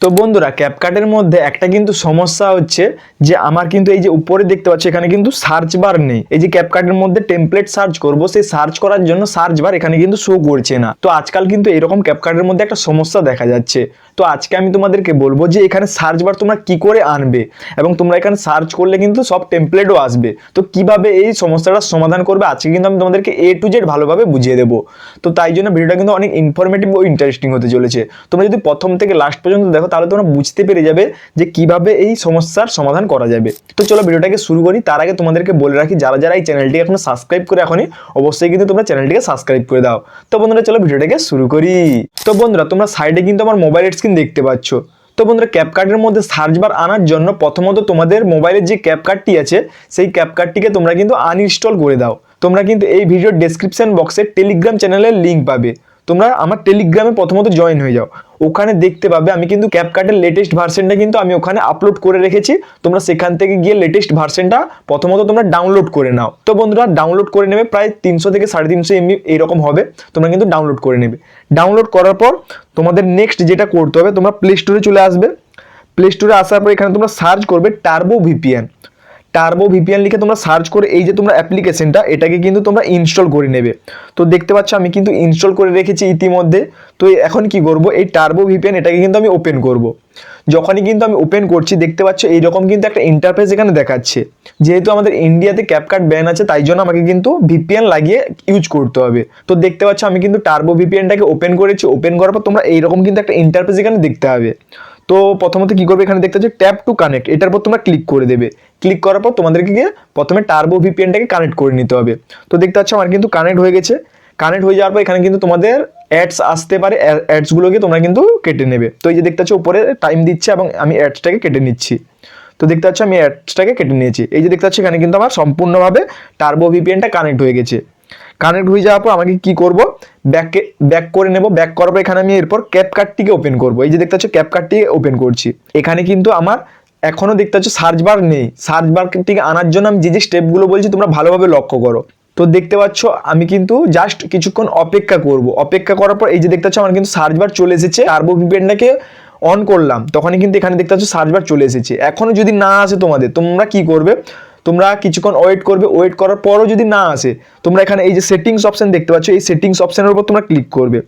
তো বন্ধুরা ক্যাপকাটের মধ্যে একটা কিন্তু সমস্যা হচ্ছে যে আমার কিন্তু এই যে উপরে দেখতে পাচ্ছি এখানে কিন্তু সার্চ বার নেই। এই যে ক্যাপকাটের মধ্যে টেমপ্লেট সার্চ করব, সেই সার্চ করার জন্য সার্চ বার এখানে কিন্তু শো করছে না। তো আজকাল কিন্তু এরকম ক্যাপকাটের মধ্যে একটা সমস্যা দেখা যাচ্ছে। তো আজকে আমি তোমাদেরকে বলবো যে এখানে সার্চ বার তোমরা কি করে আনবে এবং তোমরা এখানে সার্চ করলে কিন্তু সব টেমপ্লেটও আসবে। তো কিভাবে এই সমস্যাটার সমাধান করবে আজকে কিন্তু আমি তোমাদেরকে A to Z ভালোভাবে বুঝিয়ে দেবো। তো তাই জন্য ভিডিওটা কিন্তু অনেক ইনফরমেটিভ ও ইন্টারেস্টিং হতে চলেছে। তোমরা যদি প্রথম থেকে লাস্ট পর্যন্ত দেখো তাহলে তোমরা বুঝতে পেরে যাবে যে কিভাবে এই সমস্যার সমাধান করা যাবে। তো চলো ভিডিওটাকে শুরু করি। তার আগে তোমাদেরকে বলে রাখি যারা যারা এই চ্যানেলটিকে এখনো সাবস্ক্রাইব করে এখনই অবশ্যই কিন্তু তোমরা চ্যানেলটিকে সাবস্ক্রাইব করে দাও। তো বন্ধুরা চলো ভিডিওটাকে শুরু করি। তো বন্ধুরা তোমরা সাইডে কিন্তু আমার মোবাইলের স্ক্রিন দেখতে পাচ্ছ। তো বন্ধুরা ক্যাপকাটের মধ্যে সার্চ বার আনার জন্য প্রথমত তোমাদের মোবাইলের যে ক্যাপকাটটি আছে সেই ক্যাপকাটটিকে তোমরা কিন্তু আনইনস্টল করে দাও। তোমরা কিন্তু এই ভিডিওর ডেসক্রিপশন বক্সে টেলিগ্রাম চ্যানেলের লিঙ্ক পাবে। তোমরা আমার টেলিগ্রামে প্রথমত জয়েন হয়ে যাও। ওখানে দেখতে পাবে আমি কিন্তু ক্যাপকাটের লেটেস্ট ভার্সনটা কিন্তু আমি ওখানে আপলোড করে রেখেছি। তোমরা সেখান থেকে গিয়ে লেটেস্ট ভার্সনটা প্রথমত তোমরা ডাউনলোড করে নাও। তো বন্ধুরা ডাউনলোড করে নেবে, প্রায় 300 থেকে 350 MB এইরকম হবে। তোমরা কিন্তু ডাউনলোড করে নেবে। ডাউনলোড করার পর তোমাদের নেক্সট যেটা করতে হবে, তোমরা প্লে স্টোরে চলে আসবে। প্লে স্টোরে আসার পর এখানে তোমরা সার্চ করবে টার্বো ভিপিএন। টার্বো ভিপিএন লিখে তোমরা সার্চ করে এই যে তোমরা অ্যাপ্লিকেশনটা এটাকে কিন্তু তোমরা ইনস্টল করে নেবে। তো দেখতে পাচ্ছ আমি কিন্তু ইনস্টল করে রেখেছি ইতিমধ্যে। তো এখন কি করব, এই টার্বো ভিপিএন এটাকে কিন্তু আমি ওপেন করব। যখনই কিন্তু আমি ওপেন করছি দেখতে পাচ্ছ এইরকম কিন্তু একটা ইন্টারফেস এখানে দেখাচ্ছে। যেহেতু আমাদের ইন্ডিয়াতে ক্যাপকাট ব্যান আছে তাই জন্য আমাকে কিন্তু ভিপিএন লাগিয়ে ইউজ করতে হবে। তো দেখতে পাচ্ছ আমি কিন্তু টার্বো ভিপিএনটাকে ওপেন করেছি। ওপেন করার পর তোমরা এইরকম কিন্তু একটা ইন্টারফেস এখানে দেখতে হবে। তো প্রথমত কি করবে, এখানে দেখতে পাচ্ছ ট্যাপ টু কানেক্ট, এটার উপর তোমরা ক্লিক করে দেবে। ক্লিক করার পর তোমাদেরকে গিয়ে প্রথমে টার্বো ভিপিএনটাকে কানেক্ট করে নিতে হবে। তো দেখতে পাচ্ছ আমার কিন্তু কানেক্ট হয়ে গেছে। কানেক্ট হয়ে যাওয়ার পর এখানে কিন্তু তোমাদের অ্যাডস আসতে পারে, অ্যাডসগুলোকে তোমরা কিন্তু কেটে নেবে। তো এই যে দেখতে পাচ্ছ উপরে টাইম দিচ্ছে এবং আমি অ্যাডসটাকে কেটে নিচ্ছি। তো দেখতে পাচ্ছ আমি অ্যাডসটাকে কেটে নিয়েছি। এই যে দেখতে পাচ্ছ এখানে কিন্তু আমার সম্পূর্ণভাবে টার্বো ভিপিএনটা কানেক্ট হয়ে গেছে। কানেক্ট হয়ে যাওয়ার পর আমাকে কি করব, ব্যাক করে নেব। ব্যাক করার পর এখানে আমি এরপর ক্যাপকাটটিকে ওপেন করব। এই যে দেখতে পাচ্ছ ক্যাপকাটটিকে ওপেন করছি। এখানে কিন্তু আমার এখনো দেখতে পাচ্ছ সার্চ বার নেই। সার্চ বারটিকে আনার জন্য আমি যে স্টেপগুলো বলছি তোমরা ভালোভাবে লক্ষ্য করো। তো দেখতে পাচ্ছ আমি কিন্তু জাস্ট কিছুক্ষণ অপেক্ষা করব। অপেক্ষা করার পর এই যে দেখতে পাচ্ছ আমার কিন্তু সার্চ বার চলে এসেছে। টার্বো ভিপিএনটাকে অন করলাম তখনই কিন্তু এখানে দেখতে পাচ্ছ সার্চ বার চলে এসেছে। এখনো যদি না আসে তোমরা কি করবে, তোমরা কিছুক্ষণ ওয়েট করবে। ওয়েট করার পরও যদি না আসে তোমরা এখানে এই যে সেটিংস অপশন দেখতে পাচ্ছ, এই সেটিংস অপশনের উপর তোমরা ক্লিক করবে।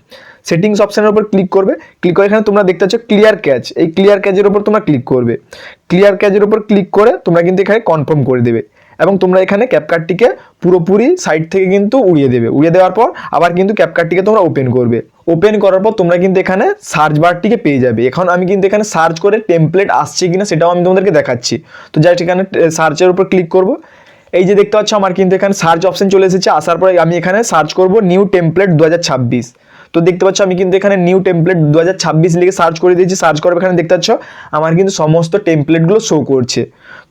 সেটিংস অপশনের উপর ক্লিক করবে। ক্লিক করে এখানে তোমরা দেখতে পাচ্ছ ক্লিয়ার ক্যাচ, এই ক্লিয়ার ক্যাচের উপর তোমরা ক্লিক করবে। ক্লিয়ার ক্যাচের উপর ক্লিক করে তোমরা কিন্তু এখানে কনফার্ম করে দেবে এবং তোমরা এখানে ক্যাপকাটটিকে পুরোপুরি সাইড থেকে কিন্তু উড়িয়ে দেবে। উড়িয়ে দেওয়ার পর আবার কিন্তু ক্যাপকাটটিকে তোমরা ওপেন করবে। ওপেন করার পর তোমরা কিন্তু এখানে সার্চ বারটিকে পেয়ে যাবে। এখন আমি কিন্তু এখানে সার্চ করে টেমপ্লেট আসছে কিনা সেটাও আমি তোমাদেরকে দেখাচ্ছি। তো জাস্ট এখানে সার্চের উপর ক্লিক করব। এই যে দেখতে পাচ্ছ আমার কিন্তু এখানে সার্চ অপশন চলে এসেছে। আসার পরে আমি এখানে সার্চ করব নিউ টেমপ্লেট 2026। তো দেখতে পাচ্ছ আমি কিন্তু এখানে নিউ টেমপ্লেট 2026 লিখে সার্চ করে দিয়েছি। সার্চ করার এখানে দেখতে পাচ্ছ আমার কিন্তু সমস্ত টেমপ্লেটগুলো শো করছে।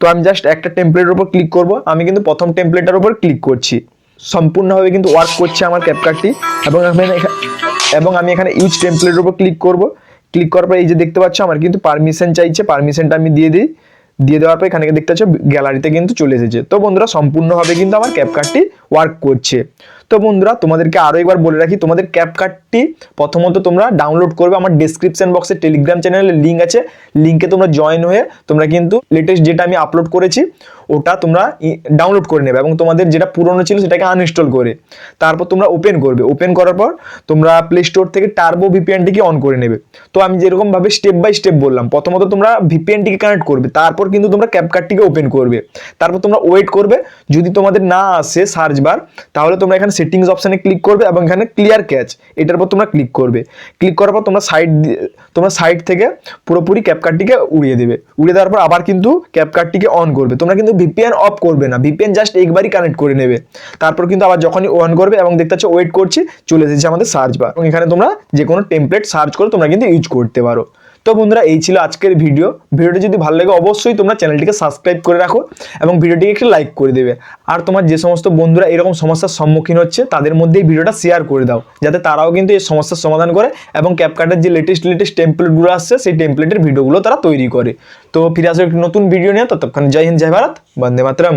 তো আমি জাস্ট একটা টেমপ্লেটের উপর ক্লিক করব। আমি কিন্তু প্রথম টেমপ্লেটের উপর ক্লিক করছি। সম্পূর্ণভাবে কিন্তু ওয়ার্ক করছে আমার ক্যাপকাটটি এবং আমি এখানে ইউজ টেমপ্লেটের উপর ক্লিক করব। ক্লিক করার পর এই যে দেখতে পাচ্ছ আমার কিন্তু পারমিশন চাইছে। পারমিশনটা আমি দিয়ে দিই। দিয়ে দেওয়ার পর এখানে দেখতে পাচ্ছ গ্যালারিতে কিন্তু চলে এসেছে। তো বন্ধুরা সম্পূর্ণভাবে কিন্তু আমার ক্যাপকাটটি ওয়ার্ক করছে। তো বন্ধুরা তোমাদেরকে আরও একবার বলে রাখি, তোমাদের ক্যাপকাটটি প্রথমত তোমরা ডাউনলোড করবে। আমার ডেসক্রিপশন বক্সে টেলিগ্রাম চ্যানেলের লিঙ্ক আছে। লিঙ্কে তোমরা জয়েন হয়ে তোমরা কিন্তু লেটেস্ট যেটা আমি আপলোড করেছি ওটা তোমরা ডাউনলোড করে নেবে এবং তোমাদের যেটা পুরনো ছিল সেটাকে আনইনস্টল করে তারপর তোমরা ওপেন করবে। ওপেন করার পর তোমরা প্লে স্টোর থেকে টার্বো ভিপিএনটিকে অন করে নেবে। তো আমি যেরকমভাবে স্টেপ বাই স্টেপ বললাম, প্রথমত তোমরা ভিপিএনটিকে কানেক্ট করবে, তারপর কিন্তু তোমরা ক্যাপকাটটিকে ওপেন করবে। তারপর তোমরা ওয়েট করবে। যদি তোমাদের না আসে সার্চ বার তাহলে তোমরা এখানে সেটিংস অপশানে ক্লিক করবে এবং এখানে ক্লিয়ার ক্যাচ এটার উপর তোমরা ক্লিক করবে। ক্লিক করার পর তোমরা সাইড থেকে পুরোপুরি ক্যাপকাটটিকে উড়িয়ে দেবে। উড়িয়ে দেওয়ার পর আবার কিন্তু ক্যাপকাটটিকে অন করবে। তোমরা কিন্তু ভিপিএন অফ করবে না, ভিপিএন জাস্ট একবারই কানেক্ট করে নেবে। তারপর কিন্তু আবার যখনই অন করবে এবং দেখতে পাচ্ছ ওয়েট করছি, চলে এসেছে আমাদের সার্চ বার এবং এখানে তোমরা যে কোনো টেমপ্লেট সার্চ করে তোমরা কিন্তু ইউজ করতে পারো। তো বন্ধুরা এই ছিল আজকের ভিডিওটি যদি ভালো লাগে অবশ্যই তোমরা চ্যানেলটিকে সাবস্ক্রাইব করে রাখো এবং ভিডিওটিকে একটু লাইক করে দেবে। আর তোমার যে সমস্ত বন্ধুরা এরকম সমস্যার সম্মুখীন হচ্ছে তাদের মধ্যে এই ভিডিওটা শেয়ার করে দাও, যাতে তারাও কিন্তু এই সমস্যার সমাধান করে এবং ক্যাপকাটের যে লেটেস্ট টেমপ্লেটগুলো আসছে সেই টেমপ্লেটের ভিডিওগুলো তারা তৈরি করে। তো ফিরে আসবে একটি নতুন ভিডিও নিয়ে। ততক্ষণ জয় হিন্দ, জয় ভারত, বন্দে মাতরম।